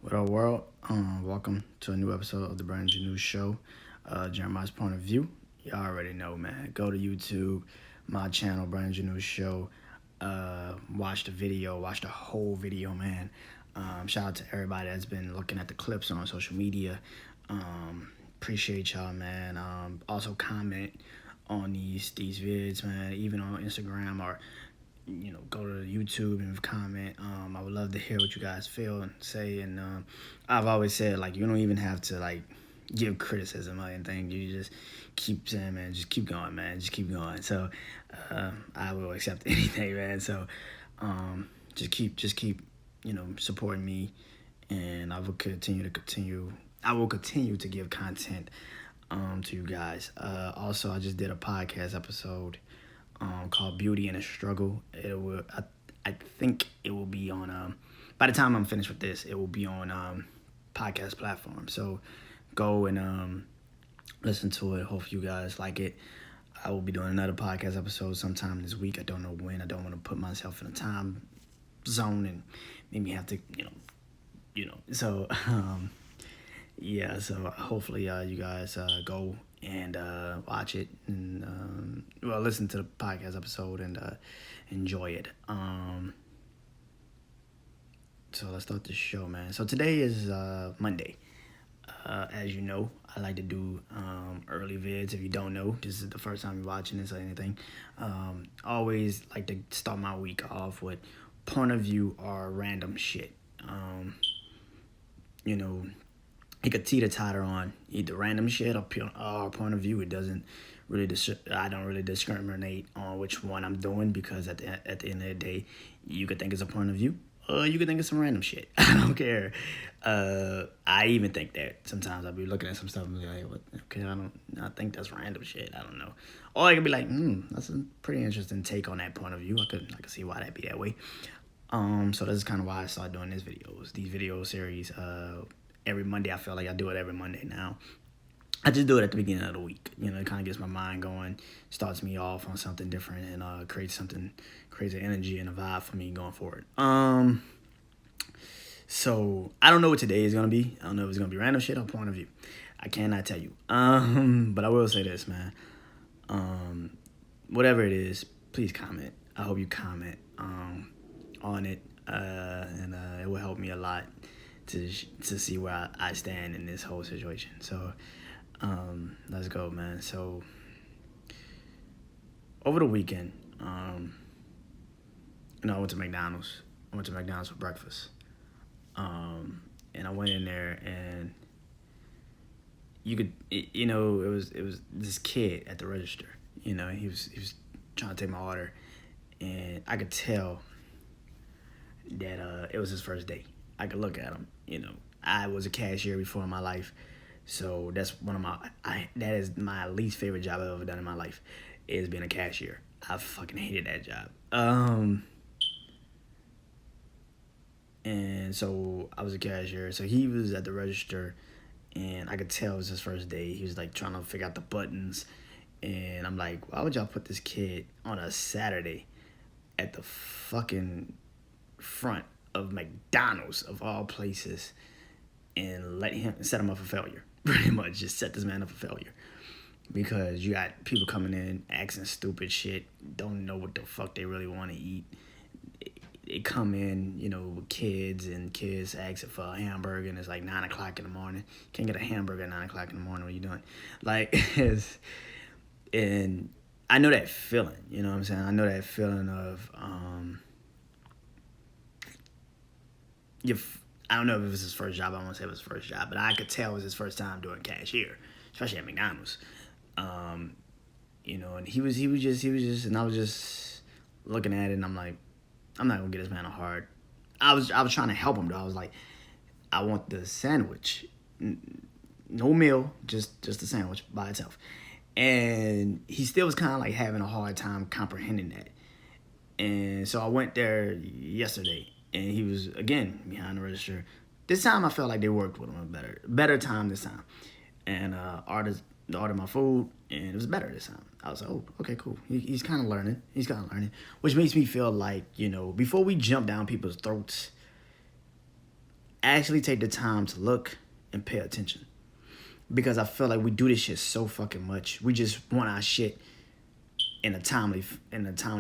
What up, world? Welcome to a new episode of the Brand New Show, Jeremiah's Point of View. Y'all already know, man. Go to YouTube, my channel, Brand New Show. Watch the video, watch the whole video, man. Shout out to everybody that's been looking at the clips on social media. Appreciate y'all, man. Also comment on these vids, man. Even on Instagram or go to YouTube and comment. I would love to hear what you guys feel and say. And I've always said, like, you don't even have to, like, give criticism or anything. You just keep saying, man, just keep going, man. Just keep going. So I will accept anything, man. So just keep, supporting me. And I will continue to give content to you guys. Also, I just did a podcast episode called Beauty and a Struggle. I think it will be on, by the time I'm finished with this, it will be on podcast platform. So go and listen to it. Hope you guys like it. I will be doing another podcast episode sometime this week. I don't know when. I don't want to put myself in a time zone and make me have to, So, yeah, so hopefully you guys go and watch it and listen to the podcast episode and enjoy it. So let's start the show, man. So today is Monday. As you know, I like to do early vids. If you don't know, this is the first time you're watching this or anything. Always like to start my week off with point of view or random shit. It could teeter-totter on either random shit or point of view. It doesn't really, I don't really discriminate on which one I'm doing because at the end of the day, you could think it's a point of view or you could think it's some random shit. I don't care. I even think that sometimes I'll be looking at some stuff and be like, what? Okay, I think that's random shit. I don't know. Or I could be like, that's a pretty interesting take on that point of view. I could see why that'd be that way. So this is kind of why I started doing these video series. Every Monday. I feel like I do it every Monday now. I just do it at the beginning of the week. It kind of gets my mind going, starts me off on something different, and creates an energy and a vibe for me going forward. So I don't know what today is gonna be. I don't know if it's gonna be random shit or point of view. I cannot tell you. But I will say this, man. Whatever it is, please comment. I hope you comment on it, and it will help me a lot to see where I stand in this whole situation. So let's go, man. So over the weekend, I went to McDonald's. I went to McDonald's for breakfast. And I went in there and it was this kid at the register. He was trying to take my order, and I could tell that it was his first day. I could look at him. I was a cashier before in my life, so that's that is my least favorite job I've ever done in my life, is being a cashier. I fucking hated that job. And so I was a cashier. So he was at the register, and I could tell it was his first day. He was like trying to figure out the buttons, and I'm like, why would y'all put this kid on a Saturday at the fucking front of McDonald's of all places and set him up for failure? Pretty much just set this man up for failure, because you got people coming in asking stupid shit, don't know what the fuck they really want to eat. They come in, with kids, and kids asking for a hamburger, and it's like 9 o'clock in the morning. Can't get a hamburger at 9 o'clock in the morning. What are you doing? Like, and I know that feeling, you know what I'm saying? I know that feeling of, I don't know if it was his first job. I won't say it was his first job, but I could tell it was his first time doing cashier, especially at McDonald's. And he was just, and I was just looking at it, and I'm like, I'm not gonna get this man a hard. I was trying to help him though. I was like, I want the sandwich, no meal, just the sandwich by itself. And he still was kind of like having a hard time comprehending that. And so I went there yesterday, and he was again behind the register. This time I felt like they worked with him a better time this time. And ordered my food, and it was better this time. I was like, oh, okay, cool. He's kind of learning. Which makes me feel like, before we jump down people's throats, actually take the time to look and pay attention. Because I feel like we do this shit so fucking much. We just want our shit in a timely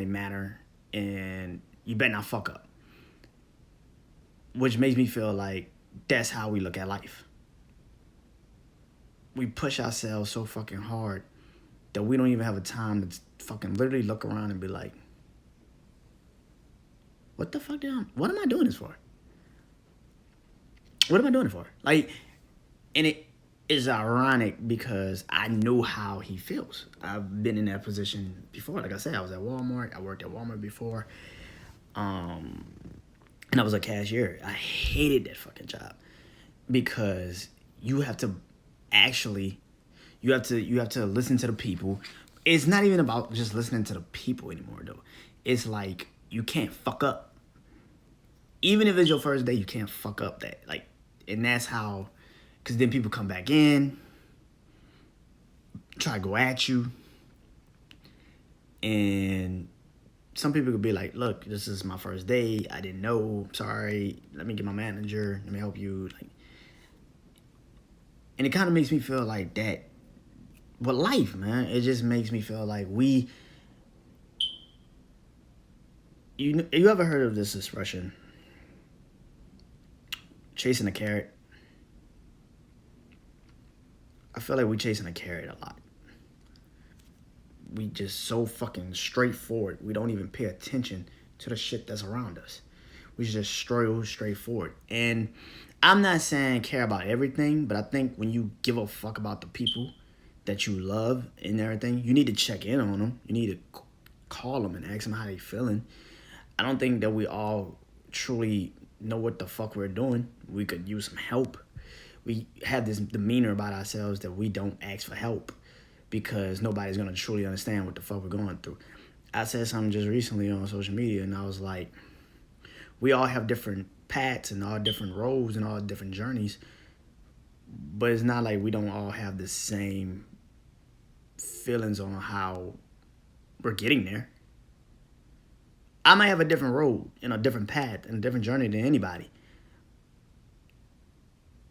manner, and you better not fuck up. Which makes me feel like that's how we look at life. We push ourselves so fucking hard that we don't even have a time to fucking literally look around and be like, what the fuck what am I doing this for? What am I doing it for? Like, and it is ironic because I know how he feels. I've been in that position before. Like I said, I was at Walmart. I worked at Walmart before. And I was a cashier. I hated that fucking job because you have to listen to the people. It's not even about just listening to the people anymore, though. It's like you can't fuck up. Even if it's your first day, you can't fuck up that. Like, and that's how, because then people come back in, try to go at you, and some people could be like, look, this is my first day. I didn't know. Sorry. Let me get my manager. Let me help you. Like, and it kind of makes me feel like that. But life, man, it just makes me feel like you ever heard of this expression? Chasing a carrot. I feel like we chasing a carrot a lot. We just so fucking straightforward. We don't even pay attention to the shit that's around us. We just straight forward. And I'm not saying care about everything, but I think when you give a fuck about the people that you love and everything, you need to check in on them. You need to call them and ask them how they feeling. I don't think that we all truly know what the fuck we're doing. We could use some help. We have this demeanor about ourselves that we don't ask for help because nobody's going to truly understand what the fuck we're going through. I said something just recently on social media, and I was like, we all have different paths and all different roads and all different journeys, but it's not like we don't all have the same feelings on how we're getting there. I might have a different road and a different path and a different journey than anybody,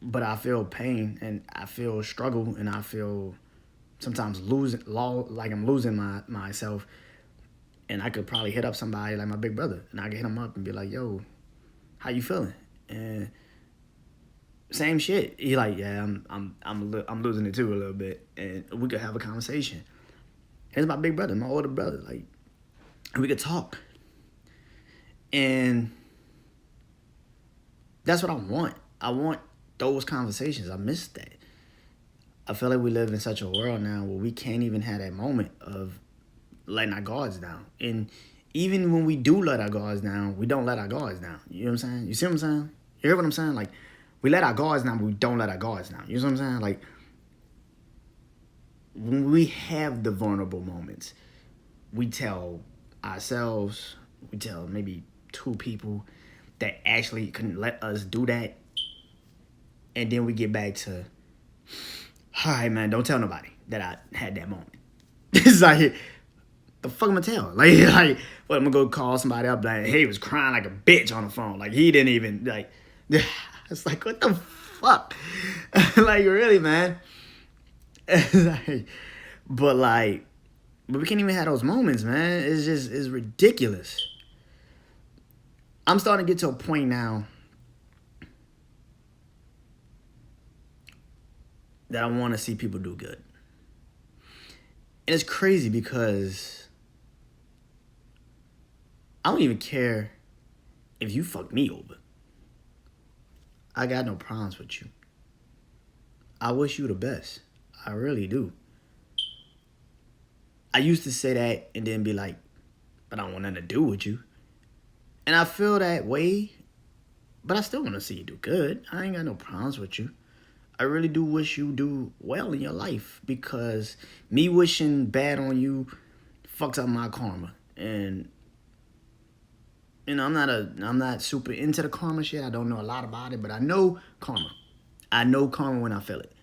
but I feel pain and I feel struggle and I feel sometimes like I'm losing myself. And I could probably hit up somebody like my big brother, and I could hit him up and be like, "Yo, how you feeling?" And same shit. He like, "Yeah, I'm losing it too a little bit," and we could have a conversation. And it's my big brother, my older brother. Like, we could talk, and that's what I want. I want those conversations. I miss that. I feel like we live in such a world now where we can't even have that moment of letting our guards down. And even when we do let our guards down, we don't let our guards down. You know what I'm saying? You see what I'm saying? You hear what I'm saying? Like, we let our guards down, but we don't let our guards down. You know what I'm saying? Like, when we have the vulnerable moments, we tell ourselves, we tell maybe two people that actually couldn't let us do that. And then we get back to, all right, man, don't tell nobody that I had that moment. It's like, the fuck am I tell? Like, what, I'm gonna go call somebody up like, hey, he was crying like a bitch on the phone. Like, he didn't even, like, it's like, what the fuck? Like, really, man? Like, but we can't even have those moments, man. It's ridiculous. I'm starting to get to a point now that I want to see people do good. And it's crazy because I don't even care if you fuck me over. I got no problems with you. I wish you the best. I really do. I used to say that and then be like, but I don't want nothing to do with you. And I feel that way, but I still want to see you do good. I ain't got no problems with you. I really do wish you do well in your life because me wishing bad on you fucks up my karma. And you know, I'm not super into the karma shit. I don't know a lot about it, but I know karma. I know karma when I feel it.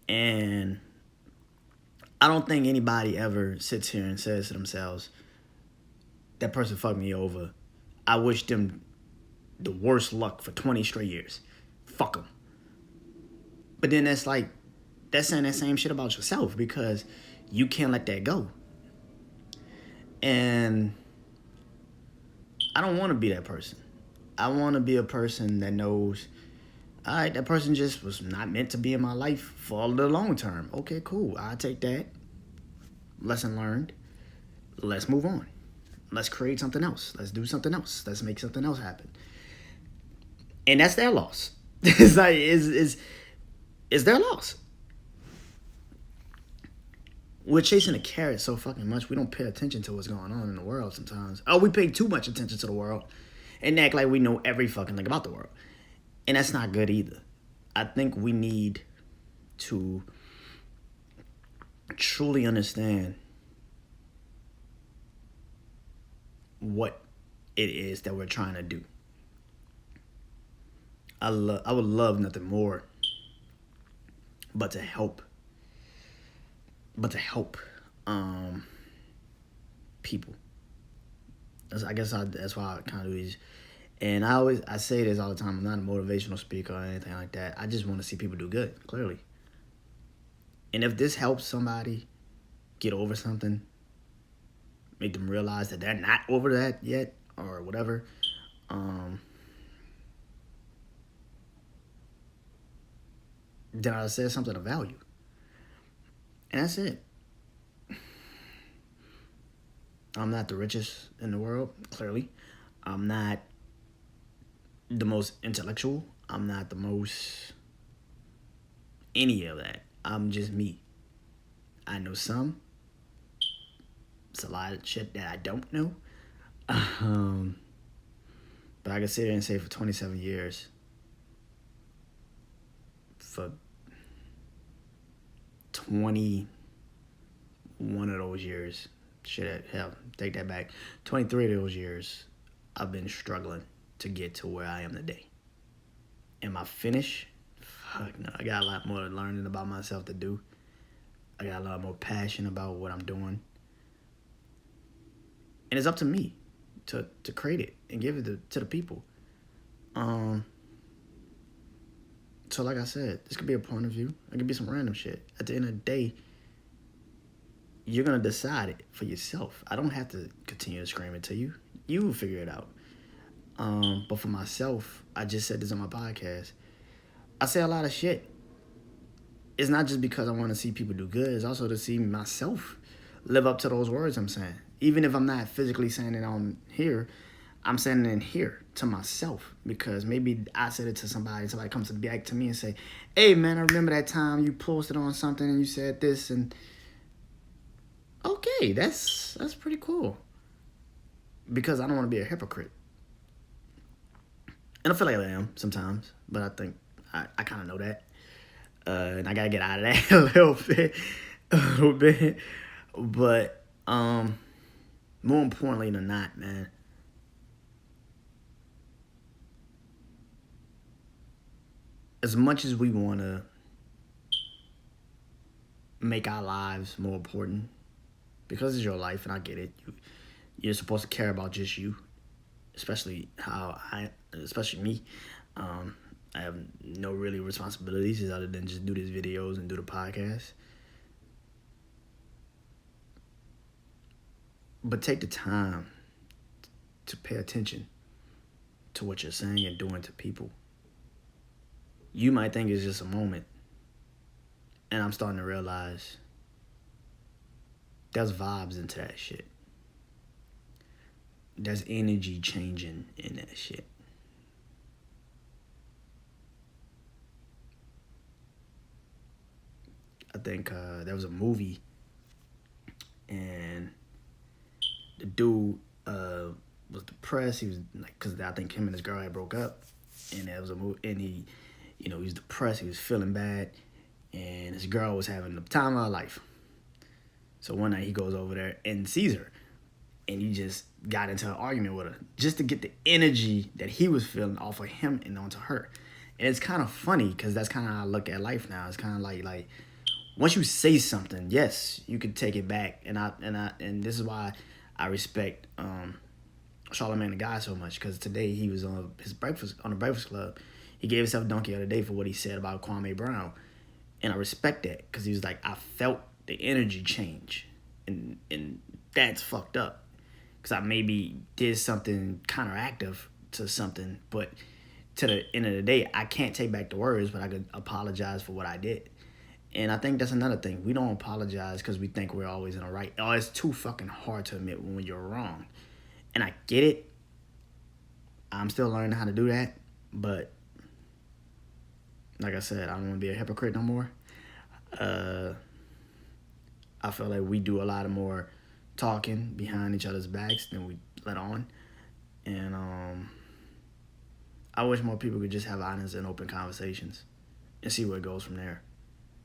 And I don't think anybody ever sits here and says to themselves, that person fucked me over. I wish them the worst luck for 20 straight years. fuck them. But then that's saying that same shit about yourself because you can't let that go. And I don't want to be that person. I want to be a person that knows, all right, that person just was not meant to be in my life for the long term. Okay, cool. I'll take that. Lesson learned. Let's move on. Let's create something else. Let's do something else. Let's make something else happen. And that's their loss. It's their loss. We're chasing a carrot so fucking much, we don't pay attention to what's going on in the world sometimes. Oh, we pay too much attention to the world and act like we know every fucking thing about the world. And that's not good either. I think we need to truly understand what it is that we're trying to do. I would love nothing more but to help people. I guess that's why I kind of do these. And I say this all the time. I'm not a motivational speaker or anything like that. I just want to see people do good, clearly. And if this helps somebody get over something, make them realize that they're not over that yet or whatever, then I said something of value. And that's it. I'm not the richest in the world, clearly. I'm not the most intellectual. I'm not the most any of that. I'm just me. I know some. It's a lot of shit that I don't know. But I can sit here and say for 27 years, for 21 of those years, hell, take that back. 23 of those years, I've been struggling to get to where I am today. Am I finished? Fuck no. I got a lot more learning about myself to do. I got a lot more passion about what I'm doing. And it's up to me to create it and give it to the people. So like I said, this could be a point of view. It could be some random shit. At the end of the day, you're going to decide it for yourself. I don't have to continue to scream it to you. You will figure it out. But for myself, I just said this on my podcast. I say a lot of shit. It's not just because I want to see people do good. It's also to see myself live up to those words I'm saying. Even if I'm not physically saying it on here, I'm saying it in here to myself. Because maybe I said it to somebody comes back to me and say, hey, man, I remember that time you posted on something and you said this. And okay, that's pretty cool. Because I don't want to be a hypocrite. And I feel like I am sometimes. But I think I kind of know that. And I got to get out of that a little bit. But more importantly than that, man, as much as we want to make our lives more important, because it's your life, and I get it, you're supposed to care about just you, especially me. I have no really responsibilities other than just do these videos and do the podcast. But take the time to pay attention to what you're saying and doing to people. You might think it's just a moment. And I'm starting to realize there's vibes into that shit. There's energy changing in that shit. I think there was a movie and the dude was depressed. He was like, because I think him and his girl had broke up, and there was a movie, and he was depressed. He was feeling bad, and his girl was having the time of her life. So one night he goes over there and sees her, and he just got into an argument with her just to get the energy that he was feeling off of him and onto her. And it's kind of funny because that's kind of how I look at life now. It's kind of like once you say something, yes, you can take it back, and this is why I respect Charlamagne the God so much, because today he was on the Breakfast Club. He gave himself Donkey of the Day for what he said about Kwame Brown. And I respect that because he was like, I felt the energy change. And that's fucked up. Because I maybe did something counteractive to something, but to the end of the day, I can't take back the words, but I could apologize for what I did. And I think that's another thing. We don't apologize because we think we're always in the right. Oh, it's too fucking hard to admit when you're wrong. And I get it. I'm still learning how to do that. But like I said, I don't want to be a hypocrite no more. I feel like we do a lot of more talking behind each other's backs than we let on. And I wish more people could just have honest and open conversations and see where it goes from there.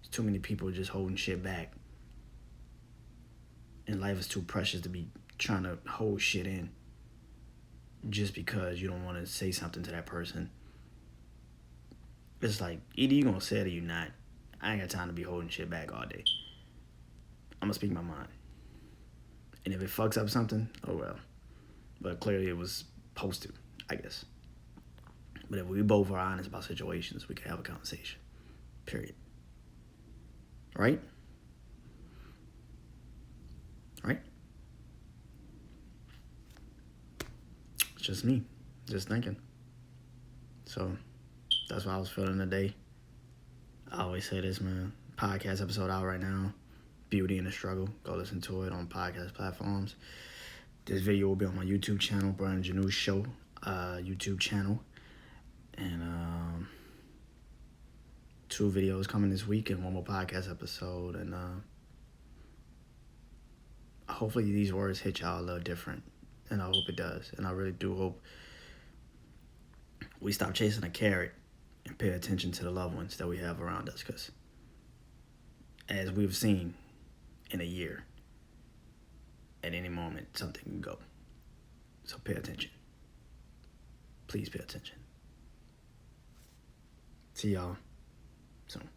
There's too many people just holding shit back. And life is too precious to be trying to hold shit in just because you don't want to say something to that person. It's like, either you gonna say it or you not. I ain't got time to be holding shit back all day. I'm gonna speak my mind. And if it fucks up something, oh well. But clearly it was supposed to, I guess. But if we both are honest about situations, we can have a conversation. Period. Right? Right? It's just me. Just thinking. So, that's what I was feeling today. I always say this, man. Podcast episode out right now. Beauty in the Struggle. Go listen to it on podcast platforms. This video will be on my YouTube channel, Brian Janu Show YouTube channel. And 2 videos coming this week and 1 more podcast episode. And hopefully these words hit y'all a little different. And I hope it does. And I really do hope we stop chasing a carrot and pay attention to the loved ones that we have around us. Because as we've seen in a year, at any moment, something can go. So pay attention. Please pay attention. See y'all soon.